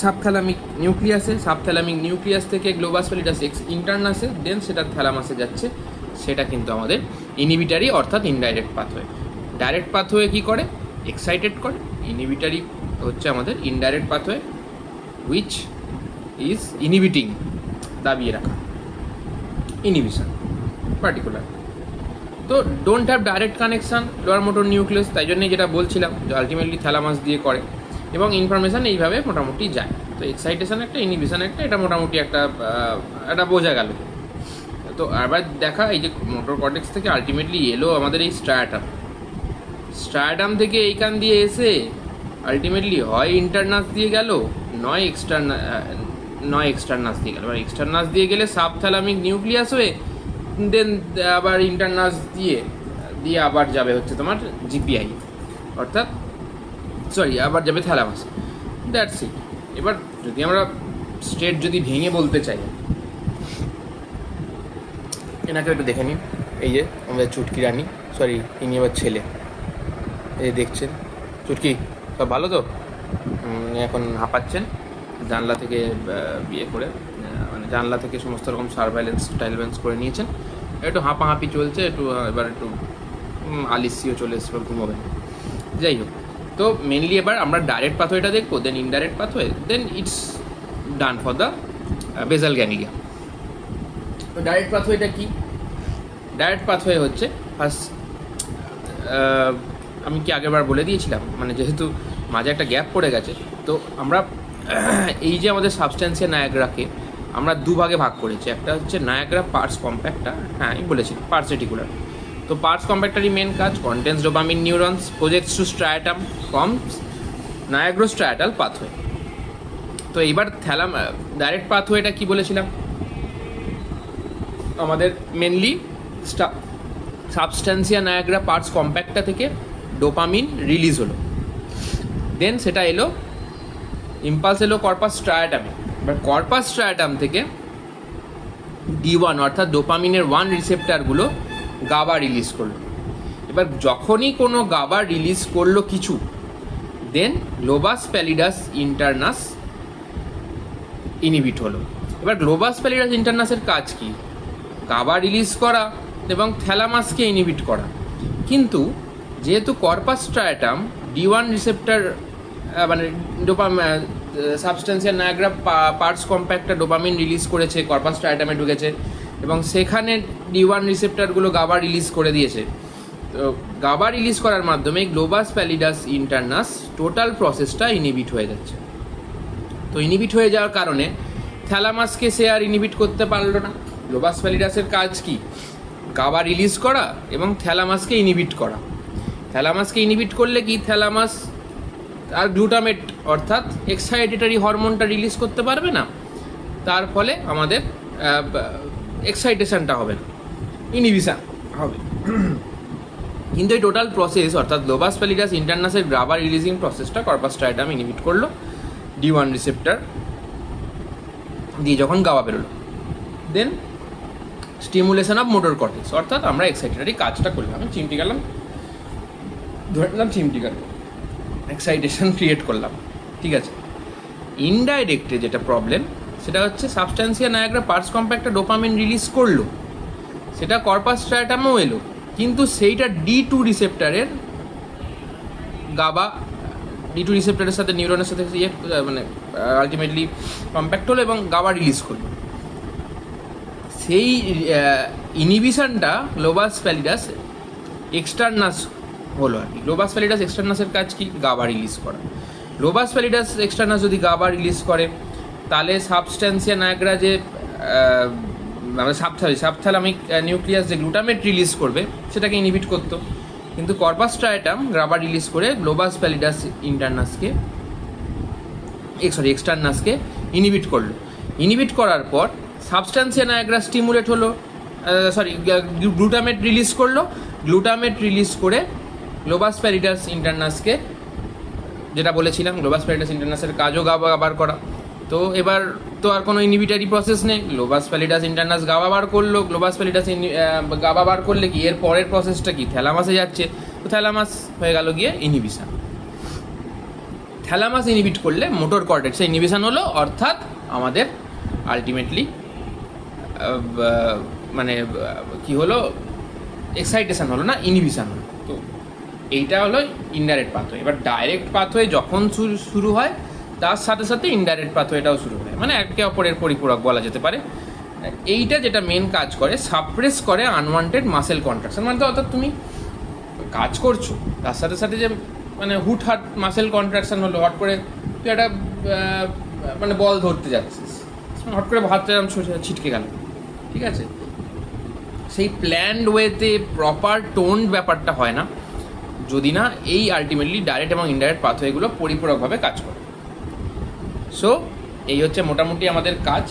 সাবথ্যালামিক নিউক্লিয়াসে, সাবথ্যালামিক নিউক্লিয়াস থেকে গ্লোবাস প্যালিডাস ইন্টারনাসে, দেন সেটা থ্যালামাসে যাচ্ছে। সেটা কিন্তু আমাদের ইনহিবিটারি অর্থাৎ ইনডাইরেক্ট পাথওয়ে। ডাইরেক্ট পাথওয়ে কী করে, এক্সাইটেড করে। ইনহিবিটারি হচ্ছে আমাদের indirect pathway, which is inhibiting, দাবিয়ে রাখা, ইনহিবিশন পার্টিকুলার। তো don't have direct connection lower motor nucleus, তাই জন্যই যেটা বলছিলাম যে আলটিমেটলি থ্যালামাস দিয়ে করে, এবং ইনফরমেশান এইভাবে মোটামুটি যায়। তো এক্সাইটেশন একটা, ইনহিবিশন একটা, এটা মোটামুটি একটা বোঝা গেল। তো আবার দেখা, এই যে মোটর কর্টেক্স থেকে আলটিমেটলি এলো আমাদের এই স্ট্রাটাম থেকে এইখান দিয়ে এসে আলটিমেটলি হয় ইন্টারনাস দিয়ে গেল, নয় এক্সটার্নাস দিয়ে গেল। এবার এক্সটার্নাস দিয়ে গেলে সাবথ্যালামিক নিউক্লিয়াস হয়ে দেন আবার ইন্টারনাস দিয়ে আবার যাবে হচ্ছে তোমার জিপিআই, অর্থাৎ আবার যাবে থ্যালামাস। That's it. এবার যদি আমরা স্টেট যদি ভেঙে বলতে চাই, এনাকে একটু দেখে নিন। এই যে আমাদের চুটকি রানী, ইনি আবার ছেলে, এই দেখছেন চুটকি, সব ভালো তো? এখন হাঁপাচ্ছেন, জানলা থেকে মানে জানলা থেকে সমস্ত রকম সার্ভাইলেন্স করে নিয়েছেন, একটু হাঁপাহাঁপি চলছে, এবার একটু আলিসিও চলে এসছে, ঘুমোবেন। যাই হোক, তো মেনলি এবার আমরা ডাইরেক্ট পাথওয়েটা দেখবো, then indirect pathway, then it's done for the basal ganglia. তো ডাইরেক্ট পাথওয়েটা কি? ডাইরেক্ট পাথওয়ে হচ্ছে ফার্স্ট, আমি কি আগেরবার বলে দিয়েছিলাম, মানে যেহেতু মাঝে একটা গ্যাপ পড়ে গেছে, তো আমরা এই যে আমাদের সাবস্ট্যান্সিয়া নায়াগ্রাকে আমরা দুভাগে ভাগ করেছি। একটা হচ্ছে নায়াগ্রা পার্স কম্প্যাক্টা, হ্যাঁ আমি বলেছি পার্স রেটিকুলার। তো পার্স কম্প্যাক্টারই মেন কাজ, contains dopamine neurons, projects to striatum, forms nigrostriatal pathway. তো এইবার ডাইরেক্ট পাথওয়েটা কি বলেছিলাম, আমাদের mainly substantia nigra pars compacta থেকে ডোপামিন রিলিজ হলো, দেন সেটা এলো ইম্পালস এলো কর্পাস স্ট্রাটামে। এবার কর্পাস স্ট্রাটাম থেকে D1 অর্থাৎ ডোপামিনের 1 রিসেপ্টারগুলো গাবা রিলিজ করলো। এবার যখনই কোনো গাবা রিলিজ করলো কিছু, দেন গ্লোবাস প্যালিডাস ইন্টারনাস ইনহিবিট হলো। এবার গ্লোবাস প্যালিডাস ইন্টারনাসের কাজ কি? গাবা রিলিজ করা এবং থ্যালামাসকে ইনহিবিট করা। কিন্তু যেহেতু কর্পাস স্ট্রাটাম D1 রিসেপ্টার মানে সাবস্টেন্সিয়া নায়াগ্রা পার্টস কম্প্যাক্টটা ডোপামিন রিলিজ করেছে, কর্পাস স্ট্রাটামে ঢুকেছে এবং সেখানে D1 রিসেপ্টরগুলো গাবা রিলিজ করে দিয়েছে। তো গাবা রিলিজ করার মাধ্যমে গ্লোবাস প্যালিডাস ইন্টারনাস টোটাল প্রসেসটা ইনহিবিট হয়ে যাচ্ছে। তো ইনহিবিট হয়ে যাওয়ার কারণে থ্যালামাসকে সে আর ইনহিবিট করতে পারলো না। গ্লোবাস প্যালিডাসের কাজ কি? গাবা রিলিজ করা এবং থ্যালামাসকে ইনহিবিট করা। থ্যালামাসকে ইনহিবিট করলে কি থ্যালামাস আর গ্লুটামেট অর্থাৎ এক্সাইটেটরি হরমোনটা রিলিজ করতে পারবে না, তার ফলে আমাদের এক্সাইটেশনটা হবে না, ইনহিবিশন হবে। কিন্তু এই টোটাল প্রসেস অর্থাৎ গ্লোবাস প্যালিডাস ইন্টারনাসের গাবা রিলিজিং প্রসেসটা কর্পাস স্ট্রাটাম ইনহিবিট করলো D1 রিসেপ্টর দিয়ে যখন গাবা বেরোলো। দেন স্টিমুলেশন অফ মোটর কর্টেক্স অর্থাৎ আমরা এক্সাইটেটরি কাজটা করলাম, আমি চিমটি গেলাম, ধরে নিলাম চিমটি গেলাম, এক্সাইটেশন ক্রিয়েট করলাম, ঠিক আছে। ইনডাইরেক্টে যেটা প্রবলেম সেটা হচ্ছে সাবস্টেন্সিয়া নায়াগ্রা পার্টস কম্প্যাক্টটা ডোপামিন রিলিজ করলো, সেটা কর্পাস স্ট্রাটামেও এলো, কিন্তু সেইটা D2 রিসেপ্টরের গাবা D2 রিসেপ্টরের সাথে নিউরনের সাথে মানে আলটিমেটলি কম্প্যাক্ট হলো এবং গাবা রিলিজ করলো। সেই ইনহিবিশনটা গ্লোবাস প্যালিডাস এক্সটার্নাস হলো আর কি। গ্লোবাস প্যালিডাস এক্সটার্নাসের কাজ কি? গাবা রিলিজ করা। গ্লোবাস প্যালিডাস এক্সটার্নাস যদি গাবা রিলিজ করে তাহলে সাবস্টেন্সিয়া নায়াগ্রা যে মানে সাবথ্যালামিক নিউক্লিয়াস যে গ্লুটামেট রিলিজ করবে সেটাকে ইনহিবিট করতো, কিন্তু কর্পাস স্ট্রাটাম গাবা রিলিজ করে গ্লোবাস প্যালিডাস ইন্টারনাসকে এক্সটার্নাসকে ইনহিবিট করলো। ইনহিবিট করার পর সাবস্টেন্সিয়া নায়াগ্রা স্টিমুলেট হলো, গ্লুটামেট রিলিজ করলো, গ্লুটামেট রিলিজ করে গ্লোবাস প্যালিডাস ইন্টারনাসকে, যেটা বলেছিলাম গ্লোবাস প্যালিডাস ইন্টারনাসের কাজও গাবা করা। তো এবার তো আর কোনো ইনহিবিটারি প্রসেস নেই, গ্লোবাস প্যালিডাস ইন্টারনাস গাবা বার করলো, গ্লোবাস প্যালিডাস গাবা বার করলে কি এর পরের প্রসেসটা কি? থ্যালামাসে যাচ্ছে, তো থ্যালামাস হয়ে গেল গিয়ে ইনহিবিশন। থ্যালামাস ইনহিবিট করলে মোটর কর্টেক্সে ইনহিবিশন হলো, অর্থাৎ আমাদের আলটিমেটলি মানে কি হলো? এক্সাইটেশন হলো না, ইনহিবিশন হলো। তো এইটা হলো ইনডাইরেক্ট পাথওয়ে। এবার ডাইরেক্ট পাথওয়ে যখন শুরু হয় তার সাথে সাথে ইনডাইরেক্ট পাথওয়েটাও শুরু হয়, মানে একে অপরের পরিপূরক বলা যেতে পারে। এইটা যেটা মেন কাজ করে, সাপ্রেস করে আনওয়ান্টেড মাসেল কন্ট্রাকশন। মানে তো অর্থাৎ তুমি কাজ করছো তার সাথে সাথে যে মানে হুটহাট মাসেল কন্ট্রাকশন হলো, হট করে তুই একটা মানে বল ধরতে যাচ্ছিস, হট করে ভাতটা ছিটকে গেল, ঠিক আছে, সেই প্ল্যান্ড ওয়েতে প্রপার টোন্ড ব্যাপারটা হয় না যদি না এই আলটিমেটলি ডাইরেক্ট এবং ইনডাইরেক্ট পাথওয়েগুলো পরিপূরকভাবে কাজ করে। সো এই হচ্ছে মোটামুটি আমাদের কাজ।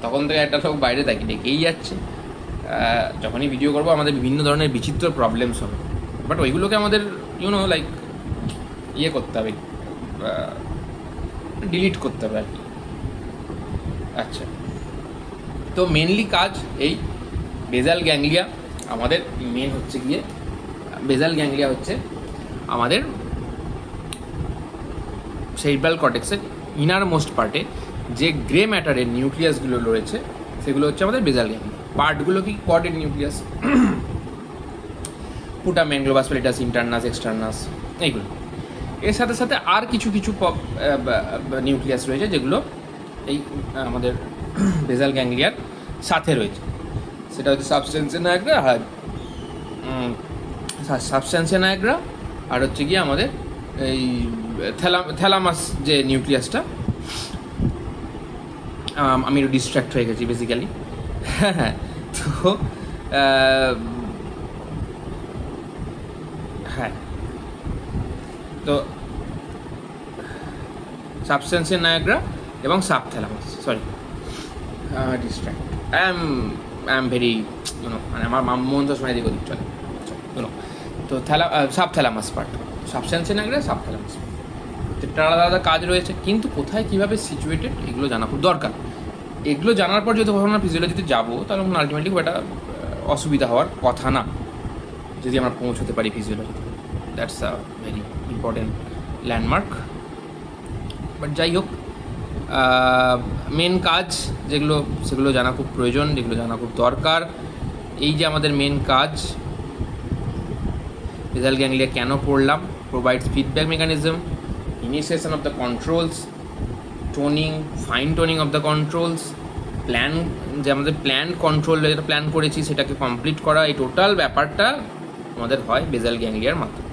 তখন থেকে একটা লোক বাইরে থাকি ডেকেই যাচ্ছে, যখনই ভিডিও করবো আমাদের বিভিন্ন ধরনের বিচিত্র প্রবলেমস হবে, বাট ওইগুলোকে আমাদের লাইক করতে হবে, ডিলিট করতে হবে আর কি। আচ্ছা, তো মেনলি কাজ এই বেজাল গ্যাংলিয়া আমাদের মেন হচ্ছে গিয়ে, বেজাল গ্যাংলিয়া হচ্ছে আমাদের সেরিব্রাল কর্টেক্সের ইনার মোস্ট পার্টে যে গ্রে ম্যাটারের নিউক্লিয়াসগুলো রয়েছে সেগুলো হচ্ছে আমাদের বেজাল গ্যাংলিয়া। পার্টগুলো কি? Corded nucleus, putamen, globus pallidus ইন্টারনাস, এক্সটার্নাস, এইগুলো। এর সাথে সাথে আর কিছু নিউক্লিয়াস রয়েছে যেগুলো এই আমাদের বেজাল গ্যাংলিয়ার সাথে রয়েছে। সেটা হচ্ছে সাবস্টেন্সিয়া নায়াগ্রা আর হচ্ছে গিয়ে আমাদের এই থ্যালামাস যে নিউক্লিয়াসটা। আমি একটু ডিস্ট্র্যাক্ট হয়ে গেছি বেসিক্যালি। হ্যাঁ, তো হ্যাঁ, তো সাবস্টেন্সিয়া নায়াগ্রা এবং subthalamus, sorry distract, I am very মানে আমার মন তো সময় দিকে ওদিক চলে। তো সাবথ্যালামাস পার্ট, সাবস্টেন্সিয়া নায়াগ্রা, সাবথ্যালামাস, একটা আলাদা আলাদা কাজ রয়েছে, কিন্তু কোথায় কীভাবে সিচুয়েটেড এগুলো জানা খুব দরকার। এগুলো জানার পর যদি কখনো আমরা ফিজিওলজিতে যাবো তাহলে আলটিমেটলি খুব একটা অসুবিধা হওয়ার কথা না, যদি আমরা পৌঁছতে পারি ফিজিওলজিতে। That's a very important landmark. But যাই হোক, মেন কাজ যেগুলো সেগুলো জানা খুব প্রয়োজন, যেগুলো জানা খুব দরকার। এই যে আমাদের মেন কাজ, বেজাল গ্যাংলিয়া কেন পড়লাম, provides feedback mechanism, initiation of the controls, toning, fine toning of the controls, plan, যে আমাদের প্ল্যান কন্ট্রোল যেটা প্ল্যান করেছি সেটাকে কমপ্লিট করা, এই টোটাল ব্যাপারটা আমাদের হয় বেজাল গ্যাংলিয়ার মাধ্যমে।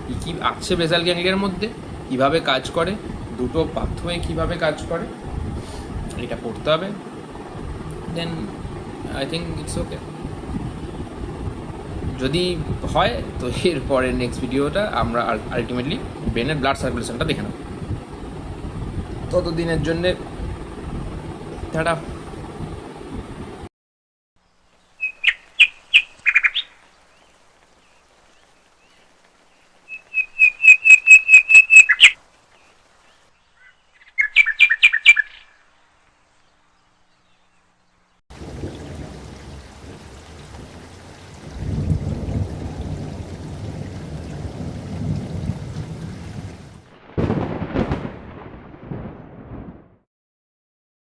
কী কী আছে বেজাল গ্যাংলিয়ার মধ্যে, কীভাবে কাজ করে, দুটো পাথওয়ে কীভাবে কাজ করে, এটা পড়তে হবে। Then I think it's okay. যদি হয় তো এরপরে নেক্সট ভিডিওটা আমরা আলটিমেটলি ব্রেনের ব্লাড সার্কুলেশনটা দেখে নেব। ততদিনের জন্যে টাটা।